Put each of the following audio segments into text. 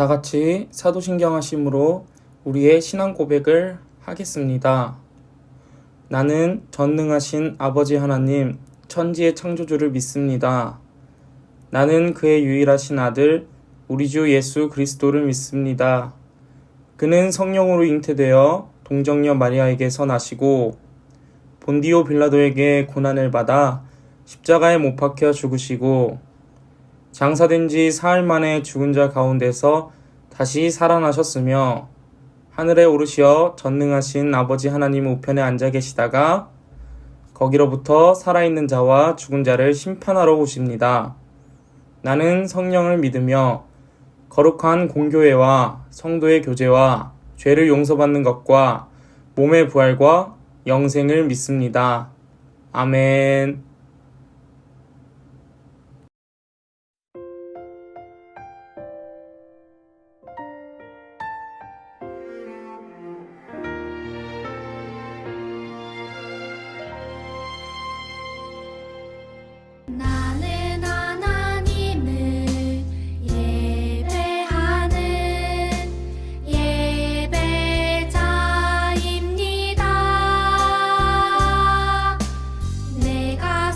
다 같이 사도신경하심으로 우리의 신앙 고백을 하겠습니다. 나는 전능하신 아버지 하나님, 천지의 창조주를 믿습니다. 나는 그의 유일하신 아들, 우리 주 예수 그리스도를 믿습니다. 그는 성령으로 잉태되어 동정녀 마리아에게서 나시고 본디오 빌라도에게 고난을 받아 십자가에 못 박혀 죽으시고 장사된 지 사흘 만에 죽은 자 가운데서 다시 살아나셨으며 하늘에 오르시어 전능하신 아버지 하나님 우편에 앉아 계시다가 거기로부터 살아있는 자와 죽은 자를 심판하러 오십니다. 나는 성령을 믿으며 거룩한 공교회와 성도의 교제와 죄를 용서받는 것과 몸의 부활과 영생을 믿습니다. 아멘. 나는 하나님을 예배하는 예배자입니다. 내가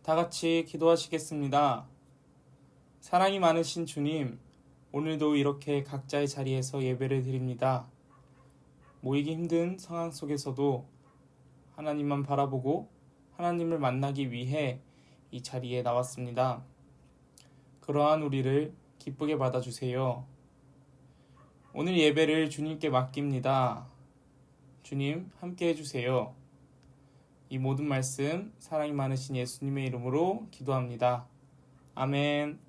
다 같이 기도하시겠습니다. 사랑이 많으신 주님, 오늘도 이렇게 각자의 자리에서 예배를 드립니다. 모이기 힘든 상황 속에서도 하나님만 바라보고 하나님을 만나기 위해 이 자리에 나왔습니다. 그러한 우리를 기쁘게 받아주세요. 오늘 예배를 주님께 맡깁니다. 주님 함께 해주세요. 이 모든 말씀 사랑이 많으신 예수님의 이름으로 기도합니다. 아멘.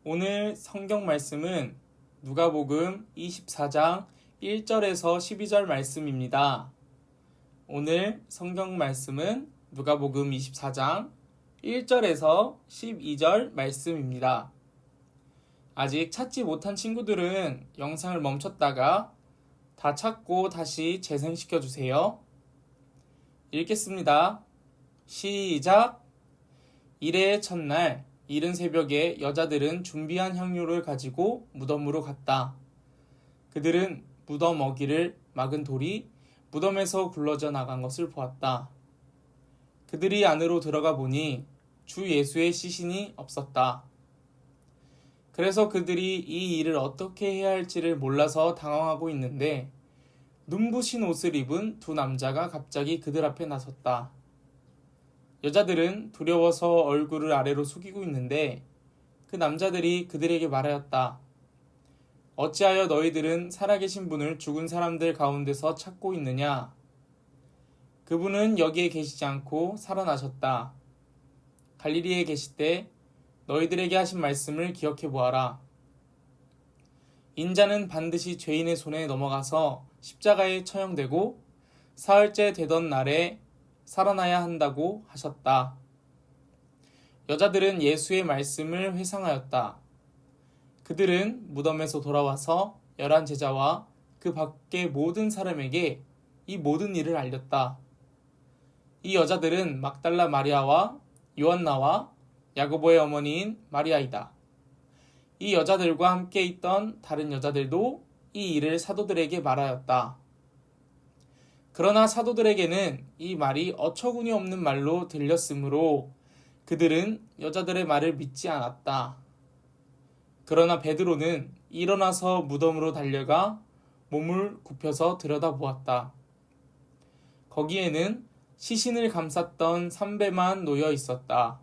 오늘 성경 말씀은 누가복음 24장 1절에서 12절 말씀입니다. 오늘 성경 말씀은 누가복음 24장 1절에서 12절 말씀입니다. 아직 찾지 못한 친구들은 영상을 멈췄다가 다 찾고 다시 재생시켜 주세요. 읽겠습니다. 시작. 이레의 첫날 이른 새벽에 여자들은 준비한 향료를 가지고 무덤으로 갔다. 그들은 무덤 어기를 막은 돌이 무덤에서 굴러져 나간 것을 보았다. 그들이 안으로 들어가 보니 주 예수의 시신이 없었다. 그래서 그들이 이 일을 어떻게 해야 할지를 몰라서 당황하고 있는데 눈부신 옷을 입은 두 남자가 갑자기 그들 앞에 나섰다. 여자들은 두려워서 얼굴을 아래로 숙이고 있는데 그 남자들이 그들에게 말하였다. 어찌하여 너희들은 살아계신 분을 죽은 사람들 가운데서 찾고 있느냐? 그분은 여기에 계시지 않고 살아나셨다. 갈릴리에 계실 때 너희들에게 하신 말씀을 기억해 보아라. 인자는 반드시 죄인의 손에 넘어가서 십자가에 처형되고 사흘째 되던 날에 살아나야 한다고 하셨다. 여자들은 예수의 말씀을 회상하였다. 그들은 무덤에서 돌아와서 11 제자와 그 밖의 모든 사람에게 이 모든 일을 알렸다. 이 여자들은 막달라 마리아와 요한나와 야고보의 어머니인 마리아이다. 이 여자들과 함께 있던 다른 여자들도 이 일을 사도들에게 말하였다. 그러나 사도들에게는 이 말이 어처구니 없는 말로 들렸으므로 그들은 여자들의 말을 믿지 않았다. 그러나 베드로는 일어나서 무덤으로 달려가 몸을 굽혀서 들여다보았다. 거기에는 시신을 감쌌던 삼배만 놓여 있었다.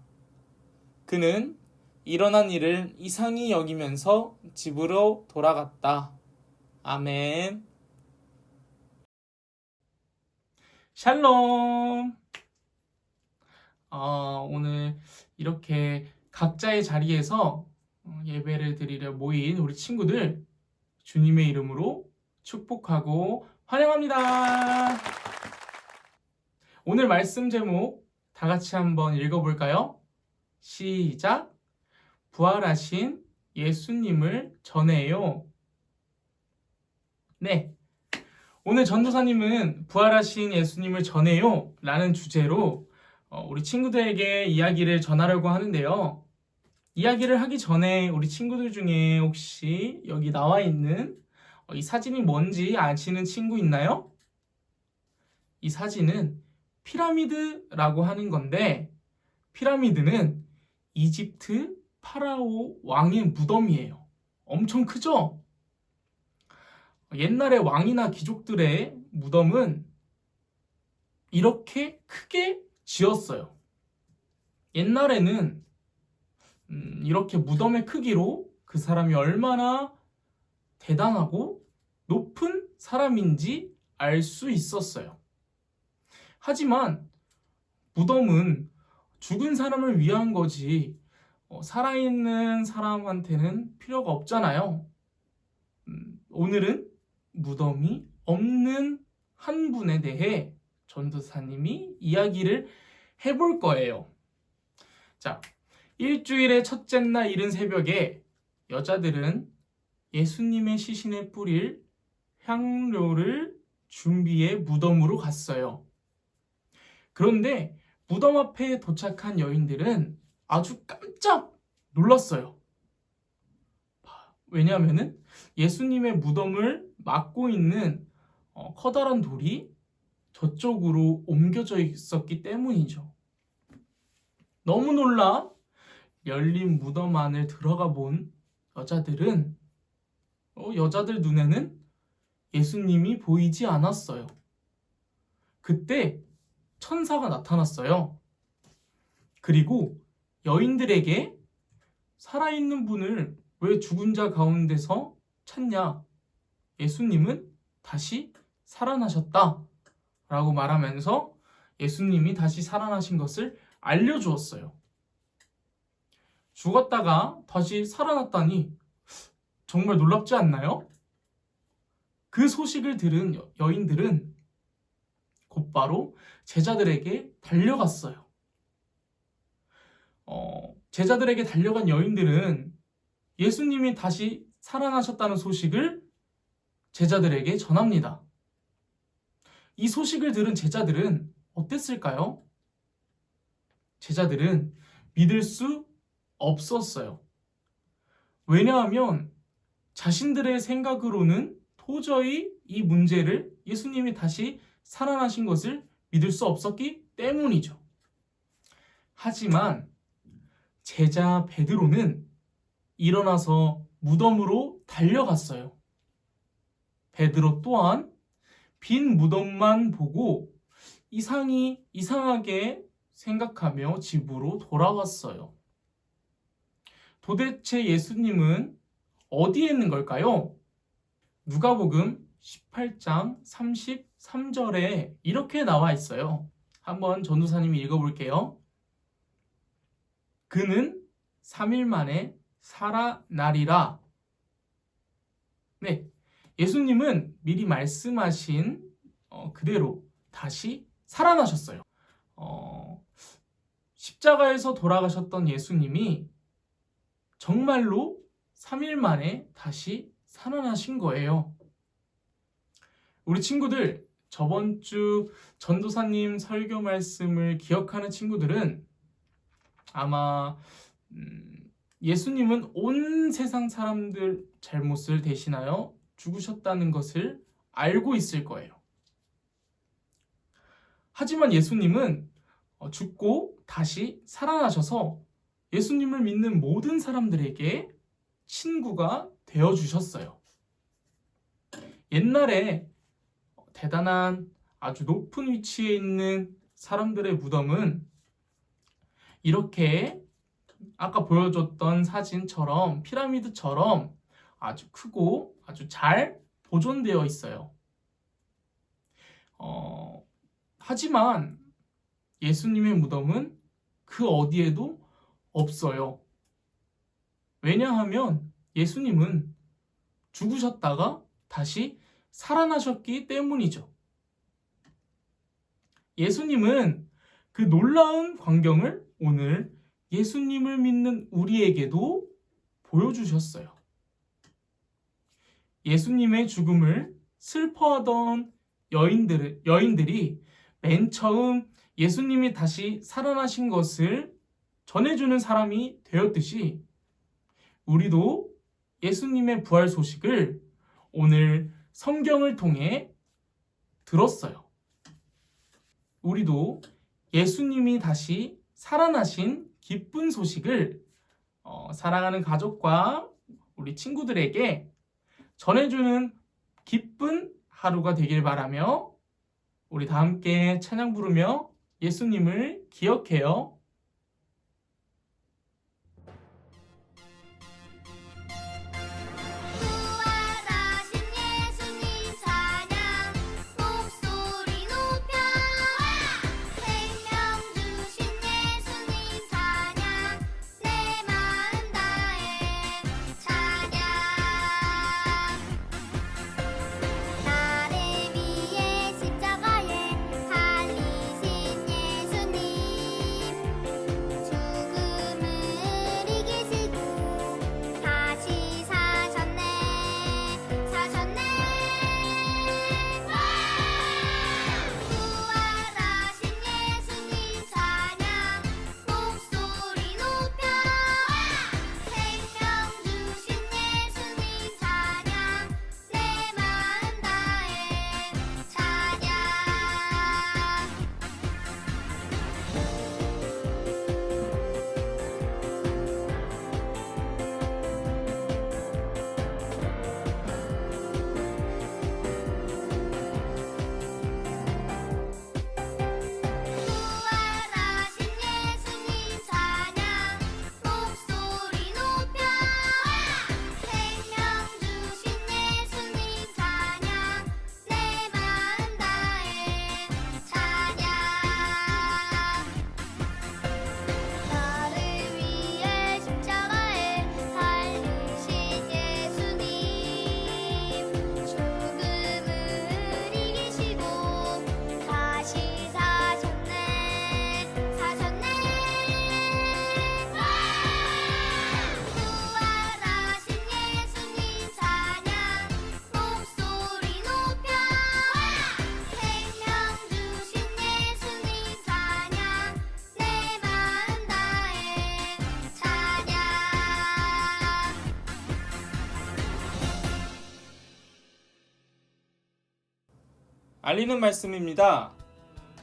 그는 일어난 일을 이상히 여기면서 집으로 돌아갔다. 아멘. 샬롬. 오늘 이렇게 각자의 자리에서 예배를 드리려 모인 우리 친구들 주님의 이름으로 축복하고 환영합니다. 오늘 말씀 제목 다 같이 한번 읽어볼까요? 시작. 부활하신 예수님을 전해요. 네. 오늘 전도사님은 부활하신 예수님을 전해요 라는 주제로 우리 친구들에게 이야기를 전하려고 하는데요. 이야기를 하기 전에 우리 친구들 중에 혹시 여기 나와 있는 이 사진이 뭔지 아시는 친구 있나요? 이 사진은 피라미드라고 하는 건데 피라미드는 이집트 파라오 왕의 무덤이에요. 엄청 크죠? 옛날에 왕이나 귀족들의 무덤은 이렇게 크게 지었어요. 옛날에는 이렇게 무덤의 크기로 그 사람이 얼마나 대단하고 높은 사람인지 알 수 있었어요. 하지만 무덤은 죽은 사람을 위한 거지 살아있는 사람한테는 필요가 없잖아요. 오늘은 무덤이 없는 한 분에 대해 전도사님이 이야기를 해볼 거예요. 자, 일주일의 첫째 날 이른 새벽에 여자들은 예수님의 시신에 뿌릴 향료를 준비해 무덤으로 갔어요. 그런데 무덤 앞에 도착한 여인들은 아주 깜짝 놀랐어요. 왜냐하면 예수님의 무덤을 막고 있는 커다란 돌이 저쪽으로 옮겨져 있었기 때문이죠. 너무 놀라 열린 무덤 안을 들어가 본 여자들은 여자들 눈에는 예수님이 보이지 않았어요. 그때 천사가 나타났어요. 그리고 여인들에게 살아있는 분을 왜 죽은 자 가운데서 찾냐? 예수님은 다시 살아나셨다 라고 말하면서 예수님이 다시 살아나신 것을 알려주었어요. 죽었다가 다시 살아났다니 정말 놀랍지 않나요? 그 소식을 들은 여인들은 곧바로 제자들에게 달려갔어요. 제자들에게 달려간 여인들은 예수님이 다시 살아나셨다는 소식을 제자들에게 전합니다. 이 소식을 들은 제자들은 어땠을까요? 제자들은 믿을 수 없었어요. 왜냐하면 자신들의 생각으로는 도저히 이 문제를 예수님이 다시 살아나신 것을 믿을 수 없었기 때문이죠. 하지만 제자 베드로는 일어나서 무덤으로 달려갔어요. 베드로 또한 빈 무덤만 보고 이상하게 생각하며 집으로 돌아왔어요. 도대체 예수님은 어디에 있는 걸까요? 누가복음 18장 33절에 이렇게 나와 있어요. 한번 전도사님이 읽어볼게요. 그는 3일 만에 살아나리라. 네, 예수님은 미리 말씀하신 그대로 다시 살아나셨어요. 십자가에서 돌아가셨던 예수님이 정말로 3일 만에 다시 살아나신 거예요. 우리 친구들, 저번 주 전도사님 설교 말씀을 기억하는 친구들은 아마 예수님은 온 세상 사람들 잘못을 대신하여 죽으셨다는 것을 알고 있을 거예요. 하지만 예수님은 죽고 다시 살아나셔서 예수님을 믿는 모든 사람들에게 친구가 되어주셨어요. 옛날에 대단한 아주 높은 위치에 있는 사람들의 무덤은 이렇게 아까 보여줬던 사진처럼 피라미드처럼 아주 크고 아주 잘 보존되어 있어요. 하지만 예수님의 무덤은 그 어디에도 없어요. 왜냐하면 예수님은 죽으셨다가 다시 살아나셨기 때문이죠. 예수님은 그 놀라운 광경을 오늘 예수님을 믿는 우리에게도 보여주셨어요. 예수님의 죽음을 슬퍼하던 여인들이 맨 처음 예수님이 다시 살아나신 것을 전해주는 사람이 되었듯이 우리도 예수님의 부활 소식을 오늘 성경을 통해 들었어요. 우리도 예수님이 다시 살아나신 기쁜 소식을 사랑하는 가족과 우리 친구들에게 전해주는 기쁜 하루가 되길 바라며 우리 다 함께 찬양 부르며 예수님을 기억해요. 부활하신 예수님 찬양 목소리 높여 생명 주신 예수님 찬양 내 마음 다해 찬양 나를 위해 십자가에 달리신 예수님 알리는 말씀입니다.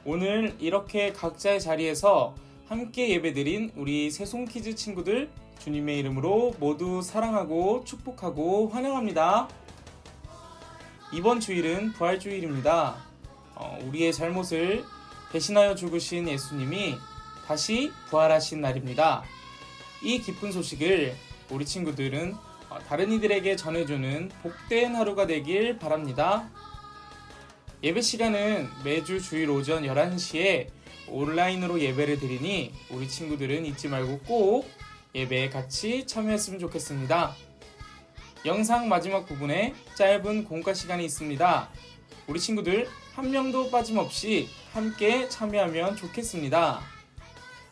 오늘 이렇게 각자의 자리에서 함께 예배드린 우리 새송키즈 친구들 주님의 이름으로 모두 사랑하고 축복하고 환영합니다. 이번 주일은 부활주일입니다. 우리의 잘못을 대신하여 죽으신 예수님이 다시 부활하신 날입니다. 이 기쁜 소식을 우리 친구들은 다른 이들에게 전해주는 복된 하루가 되길 바랍니다. 예배 시간은 매주 주일 오전 11시에 온라인으로 예배를 드리니 우리 친구들은 잊지 말고 꼭 예배에 같이 참여했으면 좋겠습니다. 영상 마지막 부분에 짧은 공과 시간이 있습니다. 우리 친구들 한 명도 빠짐없이 함께 참여하면 좋겠습니다.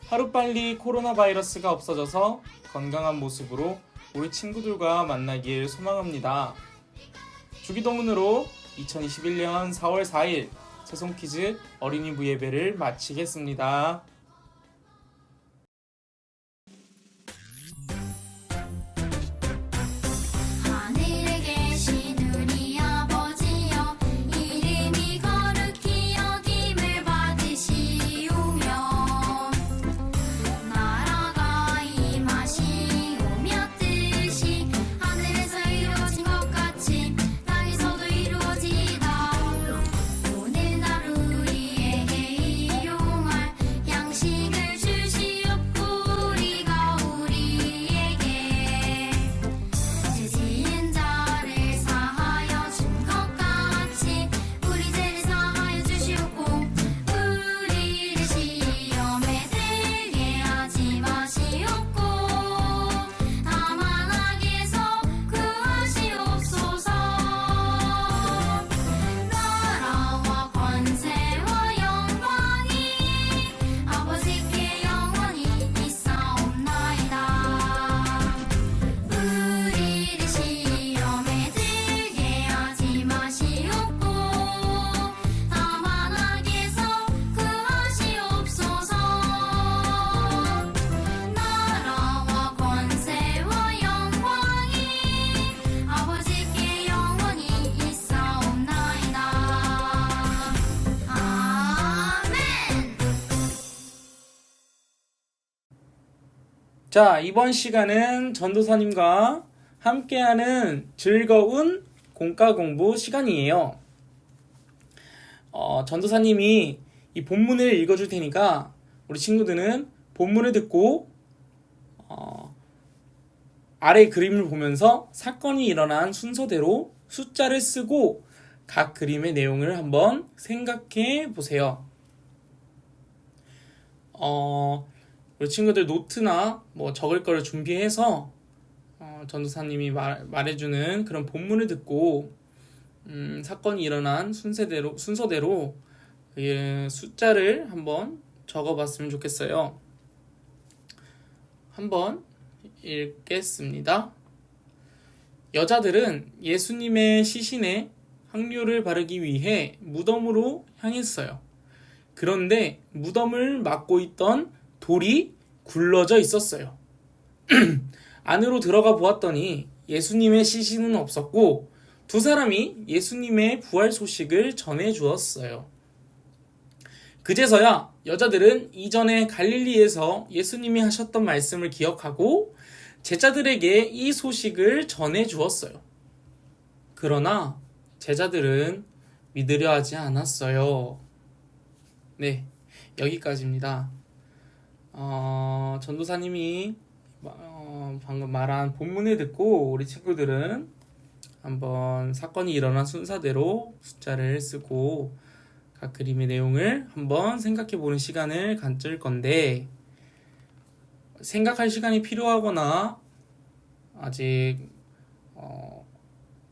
하루빨리 코로나 바이러스가 없어져서 건강한 모습으로 우리 친구들과 만나길 소망합니다. 주기도문으로 2021년 4월 4일 새송키즈 어린이부 예배를 마치겠습니다. 하늘에 계신 우리 아버지여 이름이 거룩히 여김을 받으시오며 나라가 임하시오며 뜻이 하늘에서 이루어진 것 같이 땅에서도 이루어지이다. 오늘 하루 우리에게 일용할 양식을 주시옵고 우리가 우리에게 죄 지은 자를 사하여 준 것 같이 우리 죄를 사하여 주시옵고 우리를 시험에 들게 하지 마시옵고 다만 악에서 구하시옵소서. 나라와 권세와 영광이 아버지께 영원히 있사옵나이다. 우리를 시험에 들게 하지 마시옵고 다만 악에서 구하시옵소서. 나라와 권세와 영광이 아버지께 영원히 있사옵나이다. 아멘. 자, 이번 시간은 전도사님과 함께하는 즐거운 공과 공부 시간이에요. 전도사님이 이 본문을 읽어줄 테니까 우리 친구들은 본문을 듣고 아래 그림을 보면서 사건이 일어난 순서대로 숫자를 쓰고 각 그림의 내용을 한번 생각해 보세요. 우리 친구들 노트나 뭐 적을 거를 준비해서 전도사님이 말해주는 그런 본문을 듣고 사건이 일어난 순서대로 숫자를 한번 적어봤으면 좋겠어요. 한번 읽겠습니다. 여자들은 예수님의 시신에 향료를 바르기 위해 무덤으로 향했어요. 그런데 무덤을 막고 있던 돌이 굴러져 있었어요. 안으로 들어가 보았더니 예수님의 시신은 없었고 두 사람이 예수님의 부활 소식을 전해 주었어요. 그제서야 여자들은 이전에 갈릴리에서 예수님이 하셨던 말씀을 기억하고 제자들에게 이 소식을 전해 주었어요. 그러나 제자들은 믿으려 하지 않았어요. 네, 여기까지입니다. 전도사님이 방금 말한 본문을 듣고 우리 친구들은 한번 사건이 일어난 순서대로 숫자를 쓰고 각 그림의 내용을 한번 생각해 보는 시간을 가질 건데, 생각할 시간이 필요하거나 아직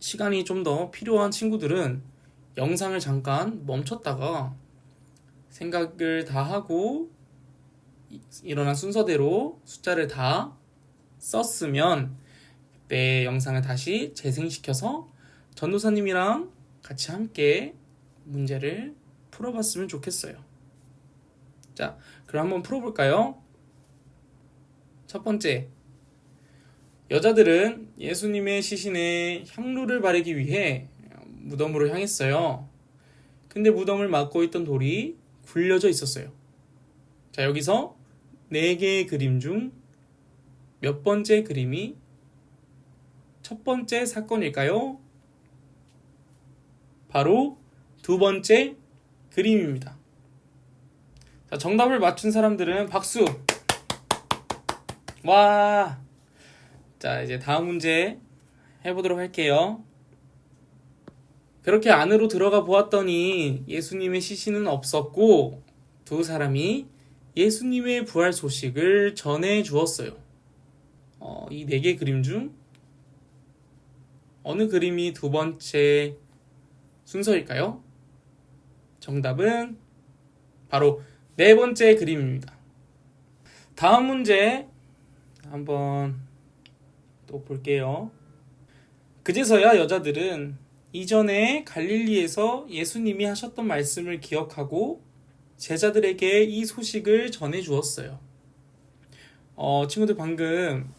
시간이 좀 더 필요한 친구들은 영상을 잠깐 멈췄다가 생각을 다 하고 일어난 순서대로 숫자를 다 썼으면 그때 영상을 다시 재생시켜서 전도사님이랑 같이 함께 문제를 풀어봤으면 좋겠어요. 자, 그럼 한번 풀어볼까요? 첫 번째, 여자들은 예수님의 시신에 향로를 바르기 위해 무덤으로 향했어요. 근데 무덤을 막고 있던 돌이 굴려져 있었어요. 자, 여기서 4개의 그림 중 몇 번째 그림이 첫 번째 사건일까요? 바로 2번째 그림입니다. 자, 정답을 맞춘 사람들은 박수! 와! 자, 이제 다음 문제 해보도록 할게요. 그렇게 안으로 들어가 보았더니 예수님의 시신은 없었고 2사람이 예수님의 부활 소식을 전해 주었어요. 이 4개 그림 중 어느 그림이 2번째 순서일까요? 정답은 바로 4번째 그림입니다. 다음 문제 한번 또 볼게요. 그제서야 여자들은 이전에 갈릴리에서 예수님이 하셨던 말씀을 기억하고 제자들에게 이 소식을 전해 주었어요. 친구들 방금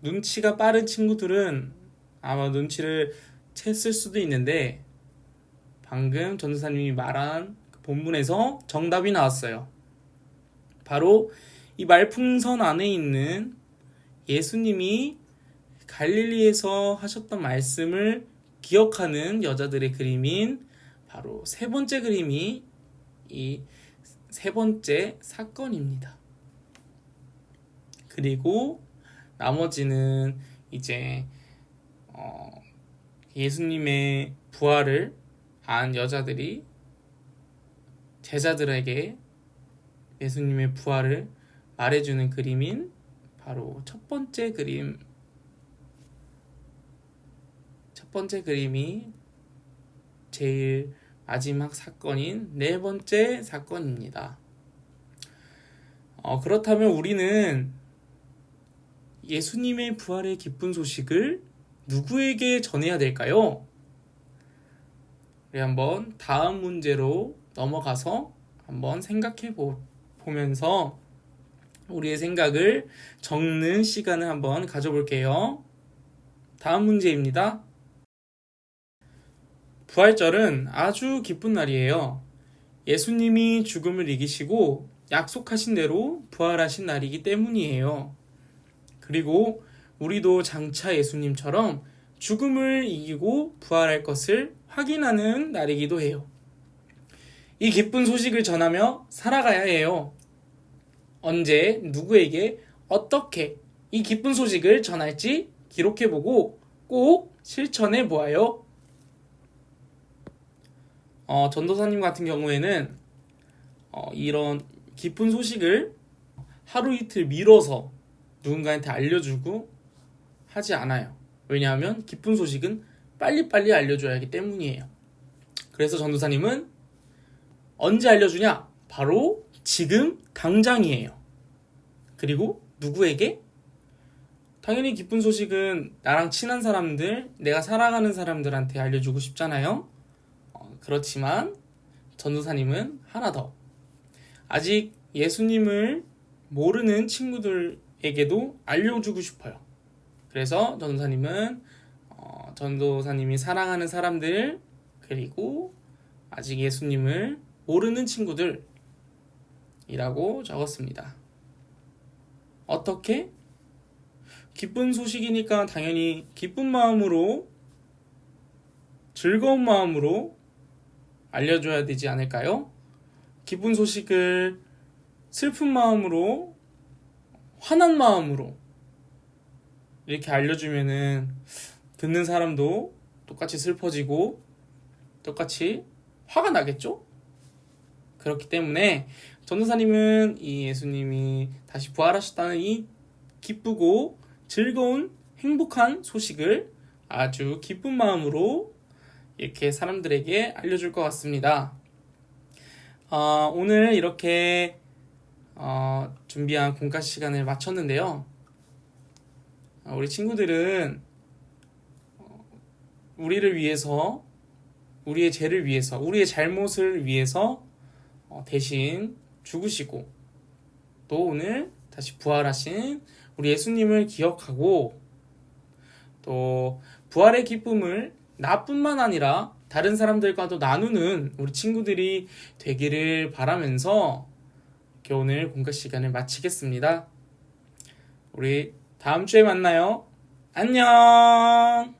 눈치가 빠른 친구들은 아마 눈치를 챘을 수도 있는데 방금 전도사님이 말한 그 본문에서 정답이 나왔어요. 바로 이 말풍선 안에 있는 예수님이 갈릴리에서 하셨던 말씀을 기억하는 여자들의 그림인 바로 3번째 그림이 이 3번째 사건입니다. 그리고 나머지는 이제 예수님의 부활을 안 여자들이 제자들에게 예수님의 부활을 말해주는 그림인 바로 첫 번째 그림이 제일 마지막 사건인 4번째 사건입니다. 그렇다면 우리는 예수님의 부활의 기쁜 소식을 누구에게 전해야 될까요? 우리 한번 다음 문제로 넘어가서 한번 생각해 보면서 우리의 생각을 적는 시간을 한번 가져볼게요. 다음 문제입니다. 부활절은 아주 기쁜 날이에요. 예수님이 죽음을 이기시고 약속하신 대로 부활하신 날이기 때문이에요. 그리고 우리도 장차 예수님처럼 죽음을 이기고 부활할 것을 확인하는 날이기도 해요. 이 기쁜 소식을 전하며 살아가야 해요. 언제, 누구에게, 어떻게 이 기쁜 소식을 전할지 기록해보고 꼭 실천해 보아요. 전도사님 같은 경우에는 이런 기쁜 소식을 하루 이틀 미뤄서 누군가한테 알려주고 하지 않아요. 왜냐하면 기쁜 소식은 빨리빨리 알려줘야 하기 때문이에요. 그래서 전도사님은 언제 알려주냐? 바로 지금 당장이에요. 그리고 누구에게? 당연히 기쁜 소식은 나랑 친한 사람들, 내가 살아가는 사람들한테 알려주고 싶잖아요. 그렇지만 전도사님은 하나 더. 아직 예수님을 모르는 친구들에게도 알려주고 싶어요. 그래서 전도사님이 사랑하는 사람들, 그리고 아직 예수님을 모르는 친구들이라고 적었습니다. 어떻게? 기쁜 소식이니까 당연히 기쁜 마음으로, 즐거운 마음으로 알려줘야 되지 않을까요? 기쁜 소식을 슬픈 마음으로, 화난 마음으로 이렇게 알려주면은 듣는 사람도 똑같이 슬퍼지고 똑같이 화가 나겠죠? 그렇기 때문에 전도사님은 이 예수님이 다시 부활하셨다는 이 기쁘고 즐거운 행복한 소식을 아주 기쁜 마음으로 이렇게 사람들에게 알려줄 것 같습니다. 오늘 이렇게 준비한 공과 시간을 마쳤는데요. 우리 친구들은 우리를 위해서, 우리의 죄를 위해서, 우리의 잘못을 위해서 대신 죽으시고 또 오늘 다시 부활하신 우리 예수님을 기억하고 또 부활의 기쁨을 나뿐만 아니라 다른 사람들과도 나누는 우리 친구들이 되기를 바라면서 이렇게 오늘 공부 시간을 마치겠습니다. 우리 다음 주에 만나요. 안녕!